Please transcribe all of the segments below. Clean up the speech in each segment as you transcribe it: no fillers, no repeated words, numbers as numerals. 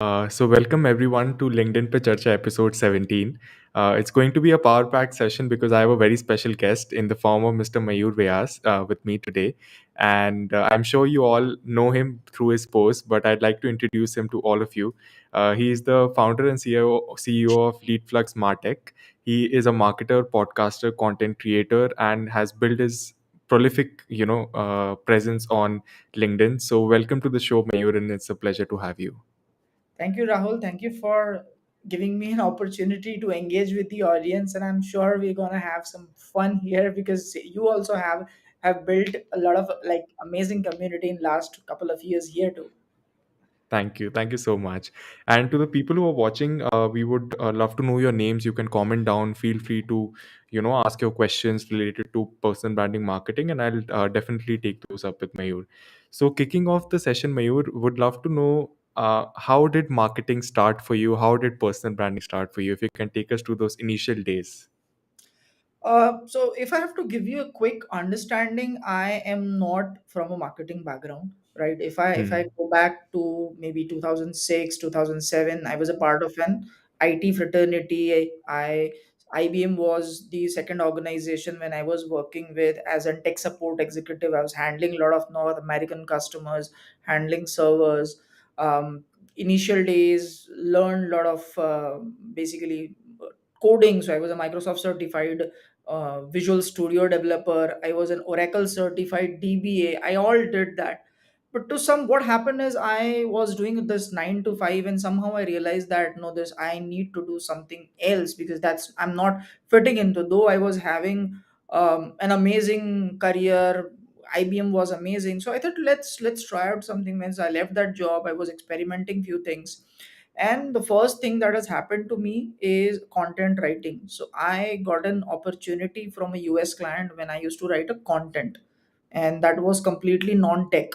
So welcome everyone to LinkedIn Pe Charcha episode 17. It's going to be a power packed session because I have a very special guest in the form of Mr. Mayur Vyas with me today. And I'm sure you all know him through his post, but I'd like to introduce him to all of you. He is the founder and CEO of Leadflux Martech. He is a marketer, podcaster, content creator, and has built his prolific, presence on LinkedIn. So welcome to the show, Mayur, and it's a pleasure to have you. Thank you, Rahul. Thank you for giving me an opportunity to engage with the audience, and I'm sure we're gonna have some fun here because you also have built a lot of like amazing community in last couple of years here too. Thank you. Thank you so much. And to the people who are watching, we would love to know your names. You can comment down. Feel free to, ask your questions related to personal branding marketing, and I'll definitely take those up with Mayur. So, kicking off the session, Mayur, would love to know how did marketing start for you? How did personal branding start for you? If you can take us to those initial days. So if I have to give you a quick understanding, I am not from a marketing background, right? If I Hmm. go back to maybe 2006, 2007, I was a part of an IT fraternity. IBM was the second organization when I was working with as a tech support executive. I was handling a lot of North American customers, handling servers. Initial days, learned a lot of basically coding. So I was a Microsoft certified Visual Studio developer. I was an Oracle certified DBA. I all did that. But to some, what happened is I was doing this 9 to 5, and somehow I realized that no, this I need to do something else because that's I'm not fitting into. Though I was having an amazing career, IBM was amazing. So I thought let's try out something. Once I left that job, I was experimenting few things, and the first thing that has happened to me is content writing. So I got an opportunity from a US client when I used to write a content, and that was completely non-tech.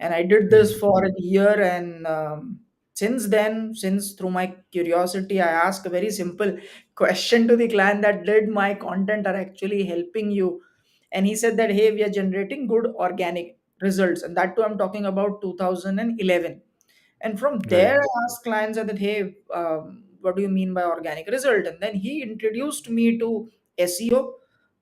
And I did this Hmm. for a year, and since then, since through my curiosity, I asked a very simple question to the client that did my content are actually helping you? And he said that hey, we are generating good organic results, and that too I'm talking about 2011. And from Right. there, I asked clients that, hey, what do you mean by organic result? And then he introduced me to SEO.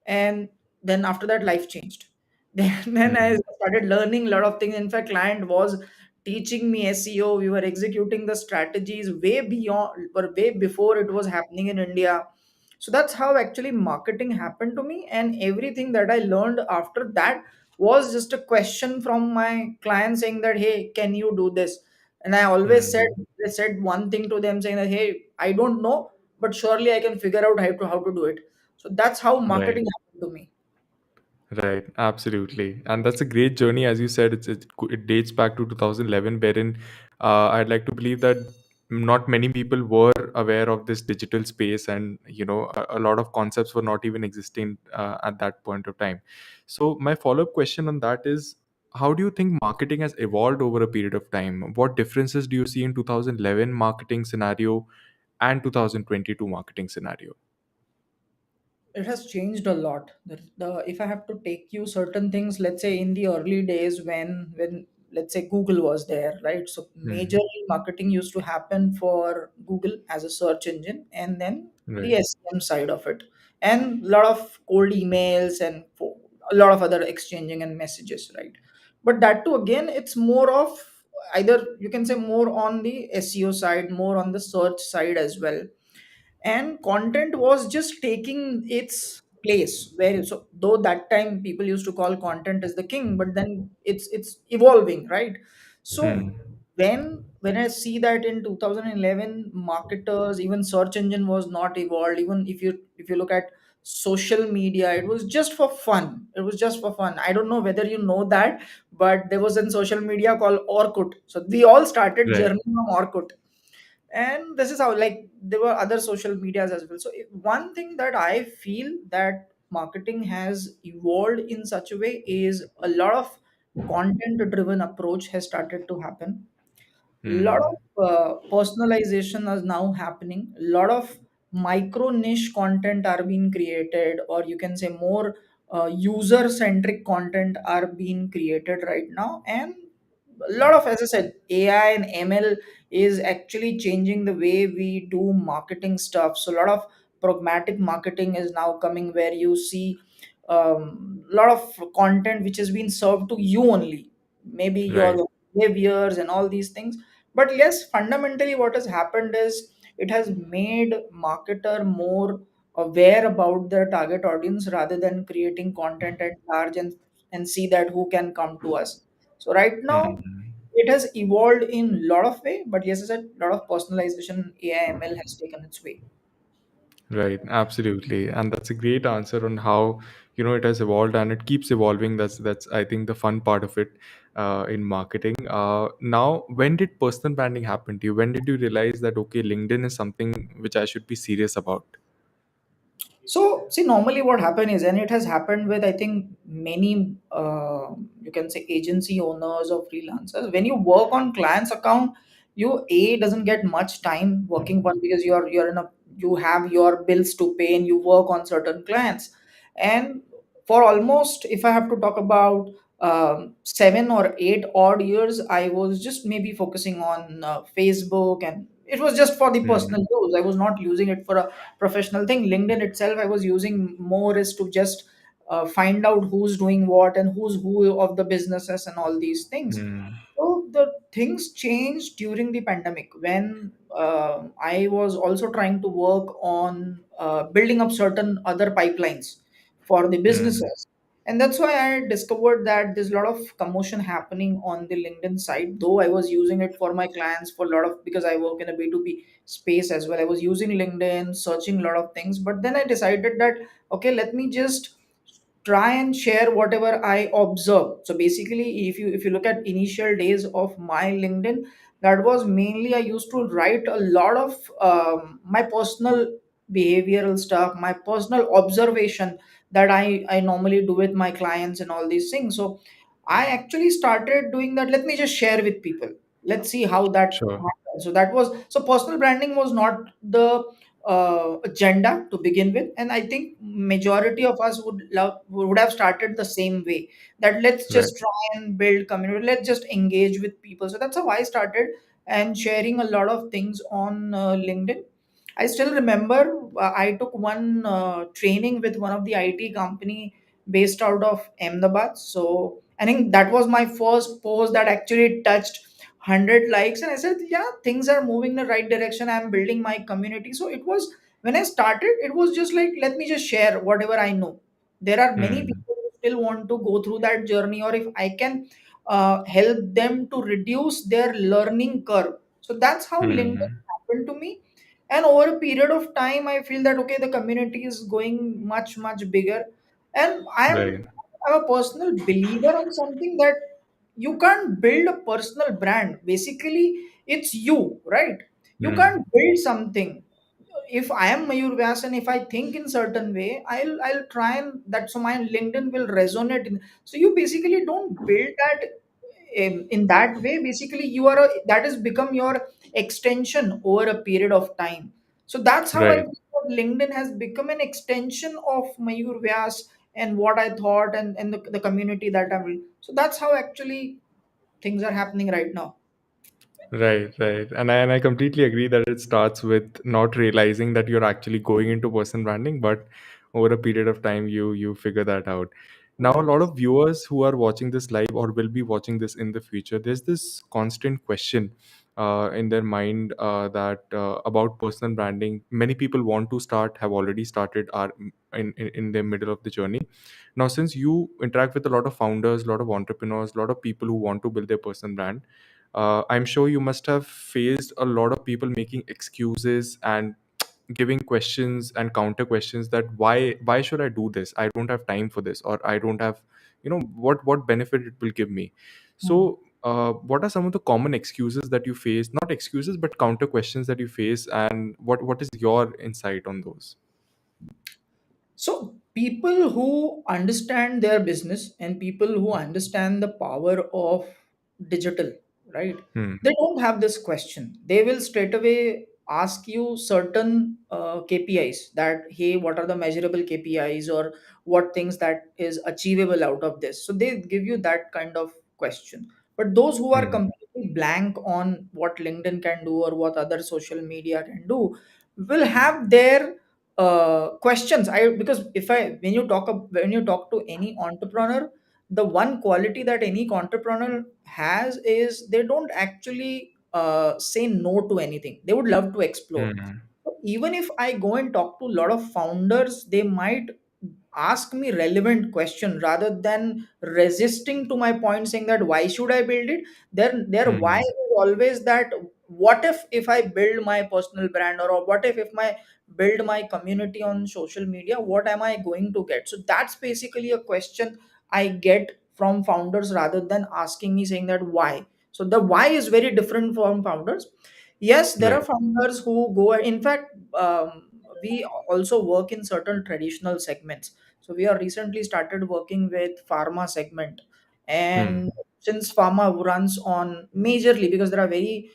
And then after that, life changed. Then I Hmm. started learning a lot of things. In fact, client was teaching me SEO. We were executing the strategies way beyond or way before it was happening in India. So that's how actually marketing happened to me. And everything that I learned after that was just a question from my client saying that, hey, can you do this? And I always Hmm. said one thing to them saying that, hey, I don't know, but surely I can figure out how to do it. So that's how Right. marketing happened to me. Right, absolutely, and that's a great journey, as you said. It dates back to 2011, wherein I'd like to believe that not many people were aware of this digital space, and a lot of concepts were not even existing at that point of time. So my follow-up question on that is, how do you think marketing has evolved over a period of time? What differences do you see in 2011 marketing scenario and 2022 marketing scenario? It has changed a lot. If I have to take you certain things, let's say in the early days when let's say Google was there, right? So Hmm. majorly marketing used to happen for Google as a search engine, and then the Right. SEM side of it, and a lot of cold emails and a lot of other exchanging and messages, right? But that too, again, it's more of either you can say more on the SEO side, more on the search side as well, and content was just taking its place where, so though that time people used to call content as the king, but then it's evolving, right? So Hmm. when I see that in 2011 marketers, even search engine was not evolved. Even if you look at social media, it was just for fun. It was just for fun. I don't know whether you know that, but there was a social media called Orkut. So we all started Right. journey from Orkut, and this is how, like, there were other social medias as well. So one thing that I feel that marketing has evolved in such a way is a lot of content driven approach has started to happen. A lot Hmm. of personalization is now happening. A lot of micro niche content are being created, or you can say more user centric content are being created right now. And a lot of, as I said, AI and ML is actually changing the way we do marketing stuff. So a lot of pragmatic marketing is now coming, where you see a lot of content which has been served to you only, maybe Right. your behaviors and all these things. But yes, fundamentally what has happened is it has made marketer more aware about their target audience, rather than creating content at large and see that who can come to us. So right now Mhm. it has evolved in a lot of way, but yes, as a lot of personalization, AI/ML has taken its way. Right, absolutely. And that's a great answer on how, it has evolved and it keeps evolving. That's I think the fun part of it in marketing. Now, when did personal branding happen to you? When did you realize that okay, LinkedIn is something which I should be serious about? So, see, normally what happen is, and it has happened with, I think, many, you can say, agency owners or freelancers. When you work on clients' account, you a doesn't get much time working one, because you're in a, you have your bills to pay and you work on certain clients. And for almost, if I have to talk about 7 or 8 odd years, I was just maybe focusing on Facebook, and it was just for the personal Hmm. use. I was not using it for a professional thing. LinkedIn itself I was using more is to just find out who's doing what and who's who of the businesses and all these things. Hmm. So the things changed during the pandemic, when I was also trying to work on building up certain other pipelines for the Hmm. businesses. And that's why I discovered that there's a lot of commotion happening on the LinkedIn side. Though I was using it for my clients for a lot of, because I work in a B2B space as well. I was using LinkedIn, searching a lot of things. But then I decided that, okay, let me just try and share whatever I observe. So basically, if you look at initial days of my LinkedIn, that was mainly I used to write a lot of my personal behavioral stuff, my personal observation that I normally do with my clients and all these things. So I actually started doing that. Let me just share with people. Let's see how that Sure. happens. So that was, so personal branding was not the agenda to begin with, and I think majority of us would have started the same way, that let's Right. just try and build community, let's just engage with people. So that's how I started, and sharing a lot of things on LinkedIn. I still remember I took one training with one of the IT company based out of Ahmedabad. So I think that was my first post that actually touched 100 likes, and I said, yeah, things are moving in the right direction. I'm building my community. So it was, when I started, it was just like, let me just share whatever I know. There are many Hmm. people who still want to go through that journey, or if I can help them to reduce their learning curve. So that's how LinkedIn Hmm. happened to me. And over a period of time, I feel that okay, the community is going much bigger. And Right. I'm a personal believer on something, that you can't build a personal brand. Basically, it's you, right? You Hmm. can't build something. If I am Mayur Vyas and if I think in certain way, I'll try and that, so my LinkedIn will resonate in. So you basically don't build that in that way. Basically, you are that has become your extension over a period of time. So that's how I Right. feel that LinkedIn has become an extension of Mayur Vyas and what I thought, and the community that I'm in. So that's how actually things are happening right now. Right, right. And I completely agree that it starts with not realizing that you're actually going into personal branding, but over a period of time you figure that out. Now a lot of viewers who are watching this live or will be watching this in the future, there's this constant question in their mind that about personal branding. Many people want to start, have already started, are in the middle of the journey. Now, since you interact with a lot of founders, a lot of entrepreneurs, a lot of people who want to build their personal brand, I'm sure you must have faced a lot of people making excuses and giving questions and counter questions that why should I do this? I don't have time for this, or I don't have, what benefit it will give me. Hmm. So what are some of the common excuses that you face, not excuses but counter questions that you face, and what is your insight on those? So, people who understand their business and people who understand the power of digital, right? Hmm. They don't have this question. They will straight away ask you certain KPIs, that, hey, what are the measurable KPIs, or what things that is achievable out of this. So, they give you that kind of question. But those who are Hmm. completely completely blank on what LinkedIn can do or what other social media can do will have their questions. I because if I when you talk to any entrepreneur, the one quality that any entrepreneur has is they don't actually say no to anything. They would love to explore. Hmm. So even if I go and talk to a lot of founders, they might ask me relevant question rather than resisting to my point saying that why should I build it. Their why Hmm. is always that what if I build my personal brand, or what if my build my community on social media, what am I going to get? So that's basically a question I get from founders rather than asking me saying that why. So the why is very different from founders. Yes, there are Right. founders who go, in fact, we also work in certain traditional segments. So we are recently started working with pharma segment, Hmm. and since pharma runs on majorly because there are very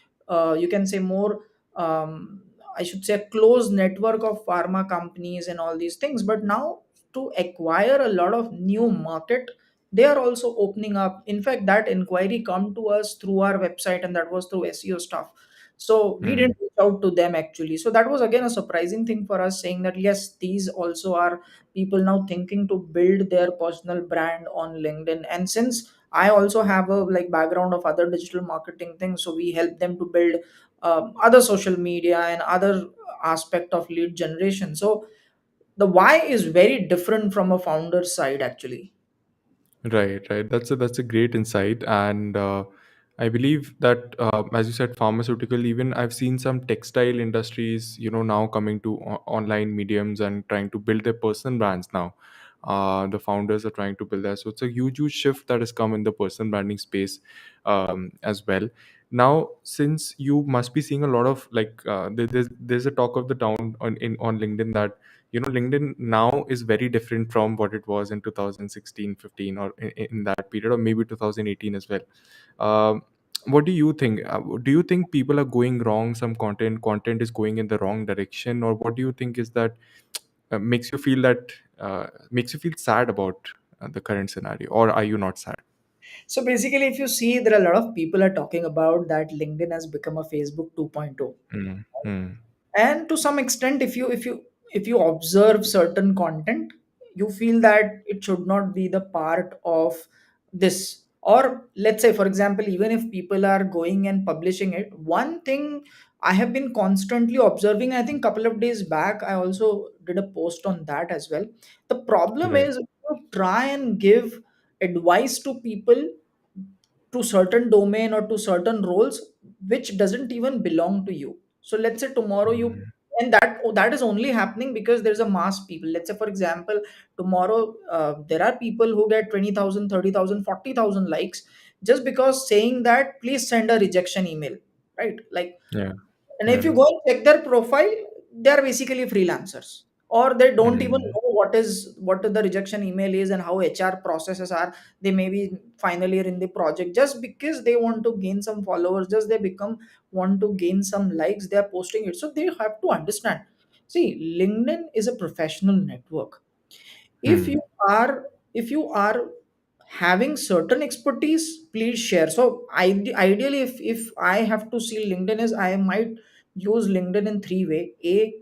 you can say more I should say a close network of pharma companies and all these things. But now to acquire a lot of new market, they are also opening up. In fact, that inquiry come to us through our website, and that was through SEO stuff. So we Hmm. didn't reach out to them actually. So that was again a surprising thing for us, saying that yes, these also are people now thinking to build their personal brand on LinkedIn. And since I also have a like background of other digital marketing things, so we help them to build other social media and other aspect of lead generation. So the why is very different from a founder's side actually. Right, right. That's a great insight, and I believe that, as you said, pharmaceutical. Even I've seen some textile industries, now coming to online mediums and trying to build their personal brands now. The founders are trying to build that, so it's a huge, huge shift that has come in the personal branding space, as well. Now, since you must be seeing a lot of like, there's a talk of the town on LinkedIn that LinkedIn now is very different from what it was in 2016, 15, or in that period, or maybe 2018 as well. What do you think? Do you think people are going wrong? Some content is going in the wrong direction, or what do you think is that makes you feel sad about the current scenario, or are you not sad? So basically, if you see, there are a lot of people are talking about that LinkedIn has become a Facebook 2.0. Mm, mm, And to some extent, if you observe certain content, you feel that it should not be the part of this. Or let's say, for example, even if people are going and publishing it, one thing I have been constantly observing, I think couple of days back I also did a post on that as well. The problem right. is if you try and give advice to people to certain domain or to certain roles which doesn't even belong to you. So let's say tomorrow you, Mm, and that is only happening because there's a mass people. Let's say for example, tomorrow there are people who get 20,000, 30,000, 40,000 likes just because saying that please send a rejection email, right? Like, yeah. and if you Yeah. go and check their profile, they are basically freelancers, or they don't even Mm, know what the rejection email is and how HR processes are. They may be final year in the project just because they want to gain some followers, just they become want to gain some likes. They are posting it, so they have to understand. See, LinkedIn is a professional network. if you mm, are if you are having certain expertise, please share. So ideally, if I have to see LinkedIn, is I might use LinkedIn in three way, a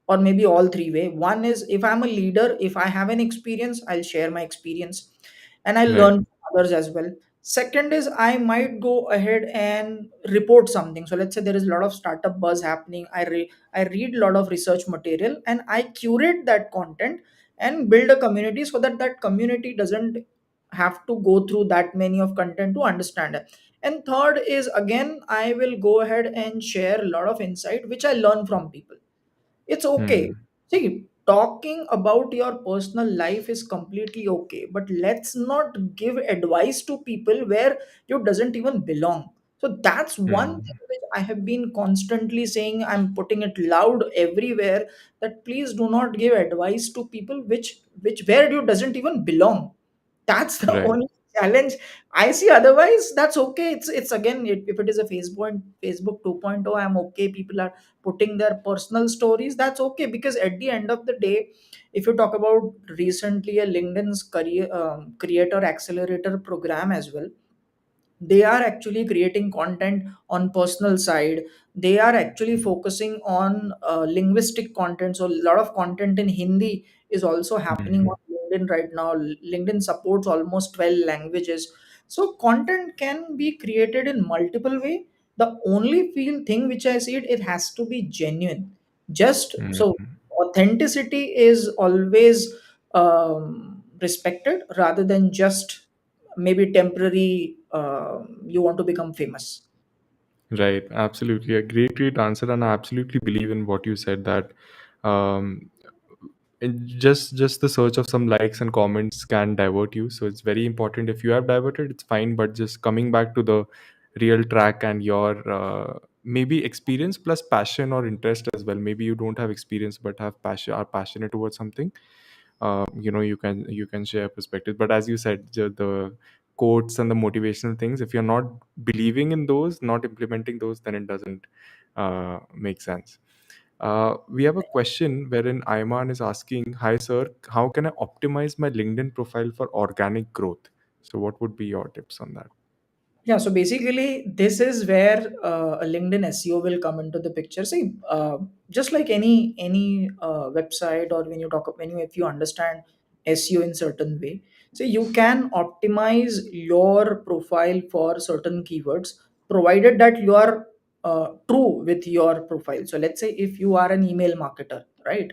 or maybe all three way. One is if I'm a leader, if I have an experience, I'll share my experience and I right. learn from others as well. Second is I might go ahead and report something. So let's say there is a lot of startup buzz happening. I read a lot of research material and I curate that content and build a community so that that community doesn't have to go through that many of content to understand it. And third is again I will go ahead and share a lot of insight which I learn from people. It's okay. Mm, See, talking about your personal life is completely okay, but let's not give advice to people where you doesn't even belong. So that's one mm, thing which I have been constantly saying. I'm putting it loud everywhere that please do not give advice to people which where you doesn't even belong. That's the right. only challenge I see. Otherwise, that's okay. It's again, if it is a Facebook 2.0, I'm okay. People are putting their personal stories. That's okay because at the end of the day, if you talk about recently a LinkedIn's career creator accelerator program as well, they are actually creating content on personal side. They are actually focusing on linguistic content, so a lot of content in Hindi is also happening Mhm. on LinkedIn right now. LinkedIn supports almost 12 languages, so content can be created in multiple way. The only feel thing which I see it, it has to be genuine. Just so Mhm. authenticity is always respected rather than just maybe temporary, you want to become famous. Right, absolutely. A great, great answer, and I absolutely believe in what you said that um, just the search of some likes and comments can divert you. So it's very important. If you have diverted, it's fine, but just coming back to the real track and your maybe experience plus passion or interest as well. Maybe you don't have experience but have passion, are passionate towards something. You can share perspective, but as you said, the quotes and the motivational things, if you're not believing in those, not implementing those, then it doesn't make sense. We have a question wherein Ayman is asking, hi sir, how can I optimize my LinkedIn profile for organic growth? So what would be your tips on that? Yeah, so basically, this is where a LinkedIn SEO will come into the picture. See, just like any website, or when you if you understand SEO in certain way, so you can optimize your profile for certain keywords, provided that you are true with your profile. So let's say if you are an email marketer, right?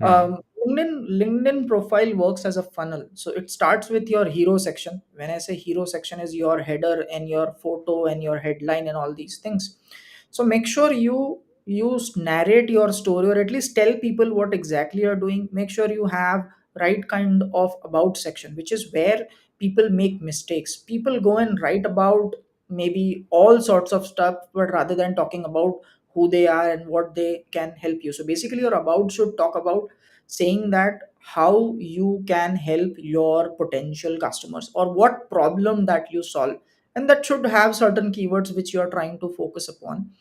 Hmm. LinkedIn profile works as a funnel. So it starts with your hero section. When I say hero section, is your header and your photo and your headline and all these things. So make sure you narrate your story, or at least tell people what exactly you're doing. Make sure you have right kind of about section, which is where people make mistakes. People go and write about maybe all sorts of stuff, but rather than talking about who they are and what they can help you. So basically your about should talk about saying that how you can help your potential customers, or what problem that you solve, and that should have certain keywords which you are trying to focus upon.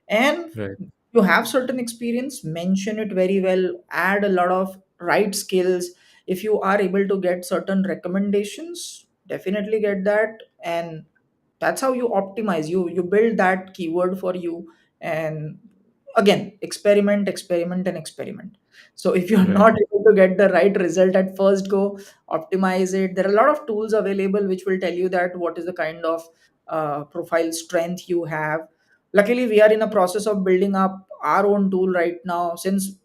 And Right. you have certain experience, mention it very well, add a lot of right skills. If you are able to get certain recommendations, definitely get that. And that's how you optimize, you build that keyword for you. And again, experiment and experiment. So if you're Right. not able to get the right result at first go, optimize it. There are a lot of tools available which will tell you that what is the kind of profile strength you have. Luckily we are in a process of building up our own tool right now, since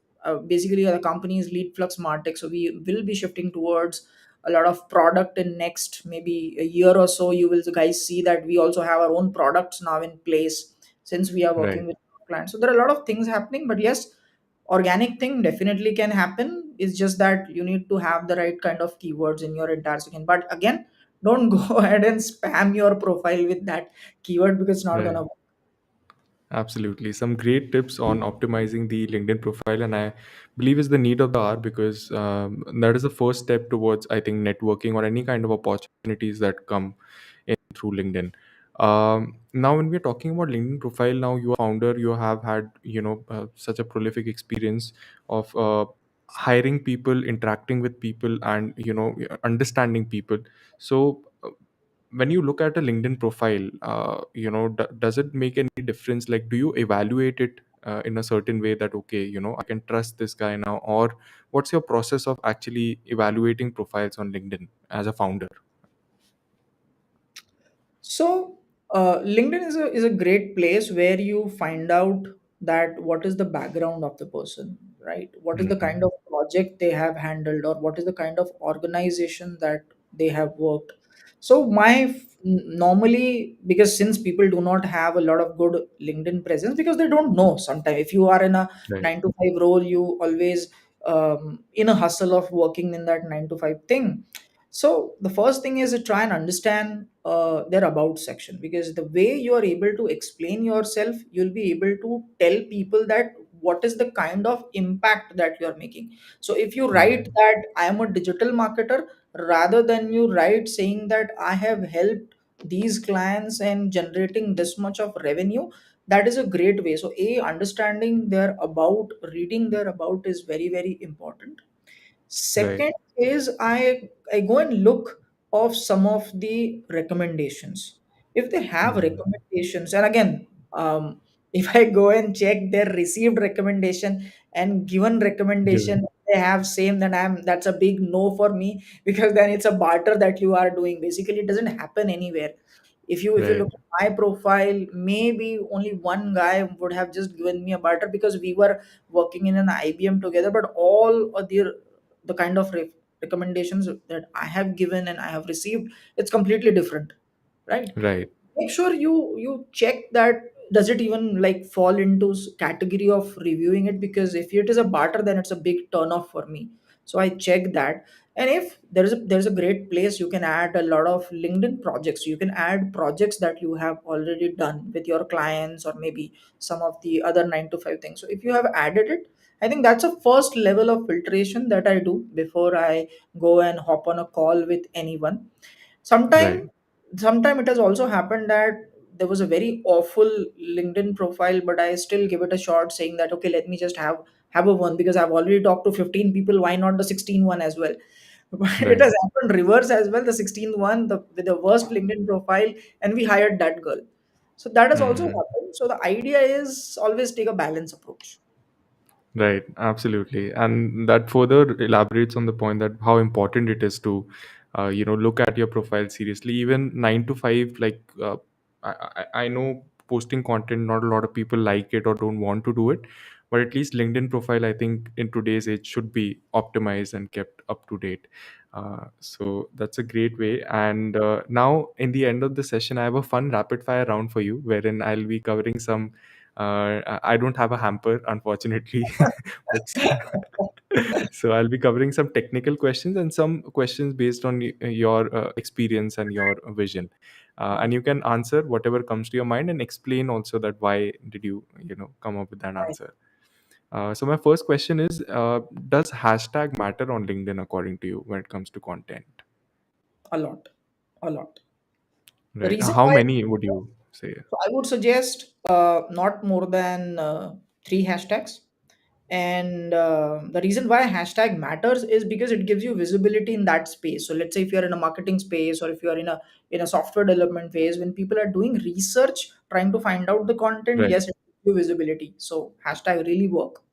basically the company is Leadflux Martech, so we will be shifting towards a lot of product in next maybe a year or so. You will guys see that we also have our own products now in place, since we are Right. working with clients. So there are a lot of things happening, but yes, organic thing definitely can happen. It's just that you need to have the right kind of keywords in your entire second. But again, don't go ahead and spam your profile with that keyword, because it's not Right. gonna work. Absolutely. Some great tips on optimizing the LinkedIn profile, and I believe is the need of the hour because that is the first step towards, I think, networking or any kind of opportunities that come in through LinkedIn. Now, when we're talking about LinkedIn profile, now you are founder, you have had, such a prolific experience of hiring people, interacting with people, and understanding people. So when you look at a LinkedIn profile, does it make any difference? Like, do you evaluate it in a certain way that, okay, I can trust this guy now? Or what's your process of actually evaluating profiles on LinkedIn as a founder? So, LinkedIn is a great place where you find out that what is the background of the person, right? What is the Hmm. kind of project they have handled, or what is the kind of organization that they have worked. So, normally, because since people do not have a lot of good LinkedIn presence, because they don't know. Sometimes, if you are in a Right. 9 to 5 role, you always in a hustle of working in that 9 to 5 thing. So the first thing is to try and understand their about section, because the way you are able to explain yourself, you'll be able to tell people that what is the kind of impact that you are making. So if you write Hmm. that I am a digital marketer, rather than you write saying that I have helped these clients and generating this much of revenue, that is a great way. So a understanding their about, reading their about is very very important. Right. Second is I go and look of some of the recommendations. If they have Mm. recommendations, and again, if I go and check their received recommendation and given recommendation, Given. they have same, then that's a big no for me, because then it's a barter that you are doing. Basically, it doesn't happen anywhere. If you Right. look at my profile, maybe only one guy would have just given me a barter because we were working in an IBM together, but all of the kind of recommendations that I have given and I have received, it's completely different, right? Right. Make sure you check that, does it even like fall into category of reviewing it, because if it is a barter, then it's a big turn off for me. So I check that. And if there's a great place, you can add a lot of LinkedIn projects. You can add projects that you have already done with your clients, or maybe some of the other 9 to 5 things. So if you have added it, I think that's a first level of filtration that I do before I go and hop on a call with anyone. Right. Sometime sometime it has also happened that there was a very awful LinkedIn profile, but I still give it a shot, saying that okay, let me just have a one, because I've already talked to 15 people, why not the 16th one as well? But it Right. has happened reverse as well, the 16th one, with the worst LinkedIn profile, and we hired that girl. So that has also Mm. happened. So the idea is always take a balanced approach. Right, absolutely, and that further elaborates on the point that how important it is to, look at your profile seriously. Even 9 to 5, like I know posting content, not a lot of people like it or don't want to do it, but at least LinkedIn profile, I think in today's age should be optimized and kept up to date. So that's a great way. And now, in the end of the session, I have a fun rapid fire round for you, wherein I'll be covering some. I don't have a hamper, unfortunately, but so I'll be covering some technical questions and some questions based on your experience and your vision. And you can answer whatever comes to your mind and explain also that why did you, come up with that Right. answer. So my first question is, does hashtag matter on LinkedIn according to you when it comes to content? A lot, a lot. The Right. reason How why, many would you say? so I would suggest not more than three hashtags. And the reason why hashtag matters is because it gives you visibility in that space. So let's say if you're in a marketing space, or if you're in a software development phase, when people are doing research trying to find out the content, Right. yes, it gives you visibility. So hashtag really work.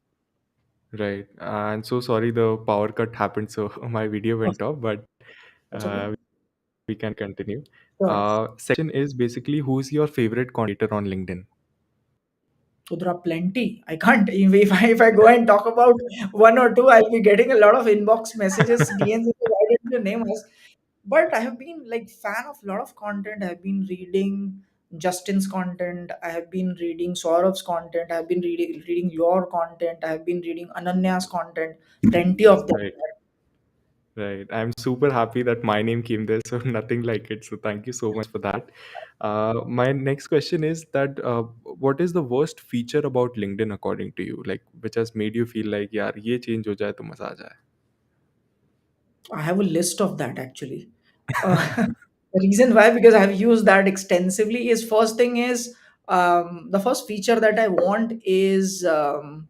Right. And so sorry the power cut happened, so my video went off, but That's okay. uh, we can continue. Sure. Section is basically who's your favorite content on LinkedIn? So there are plenty. I can't, if I go and talk about one or two, I'll be getting a lot of inbox messages, DMs. Why didn't you name us? But I have been like fan of a lot of content. I've been reading Justin's content. I have been reading Saurav's content. I've been reading your content. I have been reading Ananya's content. Plenty of them. Right. Right. I'm super happy that my name came there, so nothing like it. So thank you so much for that. My next question is that what is the worst feature about LinkedIn according to you? Like which has made you feel like, यार ये change हो जाए तो मजा आ I have a list of that actually. The reason why, because I have used that extensively, is first thing is, the first feature that I want is,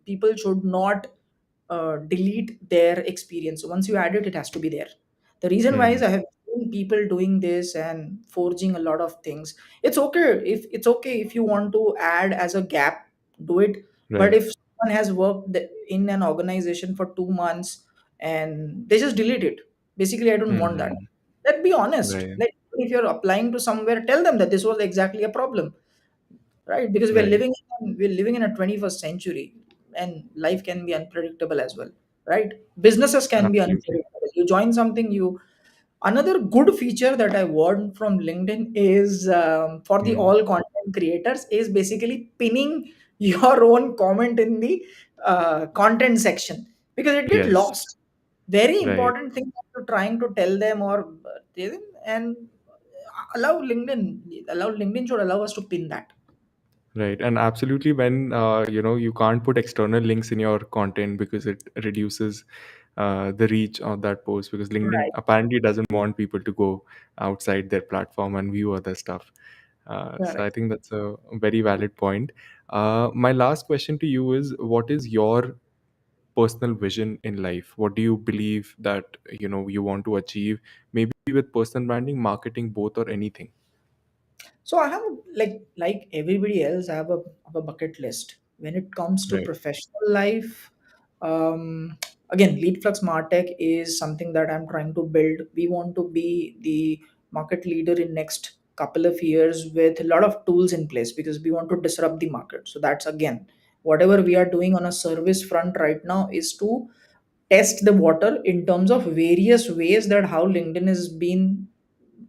people should not delete their experience. So once you add it, it has to be there. The reason why is, जाए? I have seen people doing this and forging a lot of things. It's okay if you want to add as a gap, do it. But Right. if someone has worked in an organization for 2 months and they just delete it, basically, I don't want that. Mm-hmm. Let's be honest. Right. Like, if you're applying to somewhere, tell them that this was exactly a problem, right? Because Right. we're living in a 21st century, and life can be unpredictable as well, right? Businesses can be Absolutely. unpredictable. You join something, you another good feature that I learned from LinkedIn is, for the Mm. all content creators, is basically pinning your own comment in the content section, because it get Yes. lost. Very Right. important thing that you're trying to tell them, or tell them, and allow LinkedIn should allow us to pin that. Right. And absolutely when you can't put external links in your content because it reduces the reach of that post because LinkedIn Right. apparently doesn't want people to go outside their platform and view other stuff. So I Correct. think that's a very valid point. My last question to you is, what is your personal vision in life? What do you believe that you want to achieve? Maybe with personal branding, marketing, both, or anything. So I have like everybody else, I have a bucket list. When it comes to Right. professional life, again, Leadflux Martech is something that I'm trying to build. We want to be the market leader in next couple of years with a lot of tools in place because we want to disrupt the market. So that's again whatever we are doing on a service front right now is to test the water in terms of various ways that how LinkedIn has been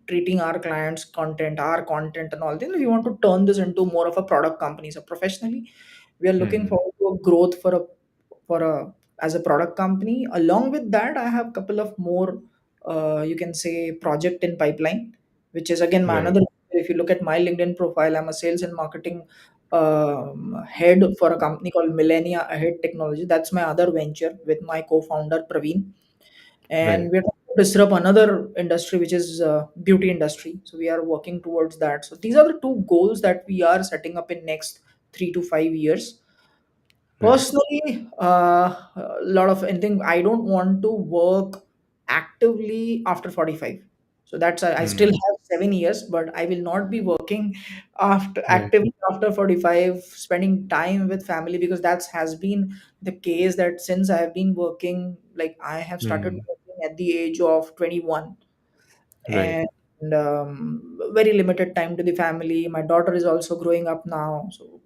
treating our clients content, our content and all. Then we want to turn this into more of a product company. So professionally we are looking Hmm. forward to a growth for a as a product company. Along with that, I have a couple of more you can say project in pipeline, which is again my Right. another. If you look at my LinkedIn profile, I'm a sales and marketing head for a company called Millennia Ahead Technology. That's my other venture with my co-founder Praveen, Right. and we're trying to disrupt another industry, which is beauty industry. So we are working towards that. So these are the two goals that we are setting up in next 3 to 5 years. Right. Personally, a lot of anything. I don't want to work actively after 45. So that's I still Hmm. have 7 years, but I will not be working after Right. actively after 45, spending time with family because that has been the case that since I have been working, like I have started Hmm. working at the age of 21, Right. and very limited time to the family. My daughter is also growing up now, so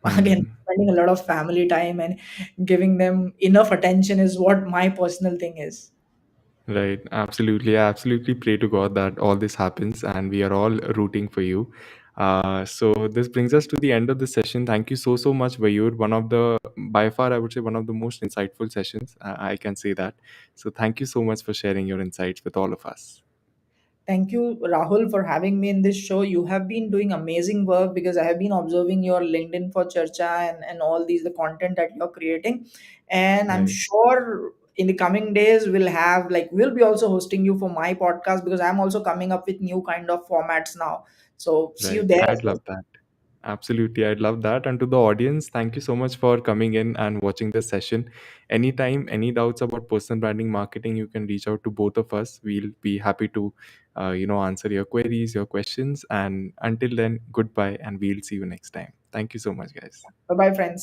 again Hmm. spending a lot of family time and giving them enough attention is what my personal thing is. Right. Absolutely. I absolutely pray to God that all this happens and we are all rooting for you. So this brings us to the end of the session. Thank you so, so much, Vayur. One of the, by far, I would say one of the most insightful sessions. I can say that. So thank you so much for sharing your insights with all of us. Thank you, Rahul, for having me in this show. You have been doing amazing work because I have been observing your LinkedIn for Charcha and all these the content that you're creating. And I'm Right. sure in the coming days we'll be also hosting you for my podcast because I'm also coming up with new kind of formats now. So see you Right. there as I'd well. love that. Absolutely, I'd love that. And to the audience, thank you so much for coming in and watching this session. Anytime, any doubts about personal branding marketing, you can reach out to both of us. We'll be happy to, answer your queries, your questions. And until then, goodbye, and we'll see you next time. Thank you so much, guys. Bye bye, friends.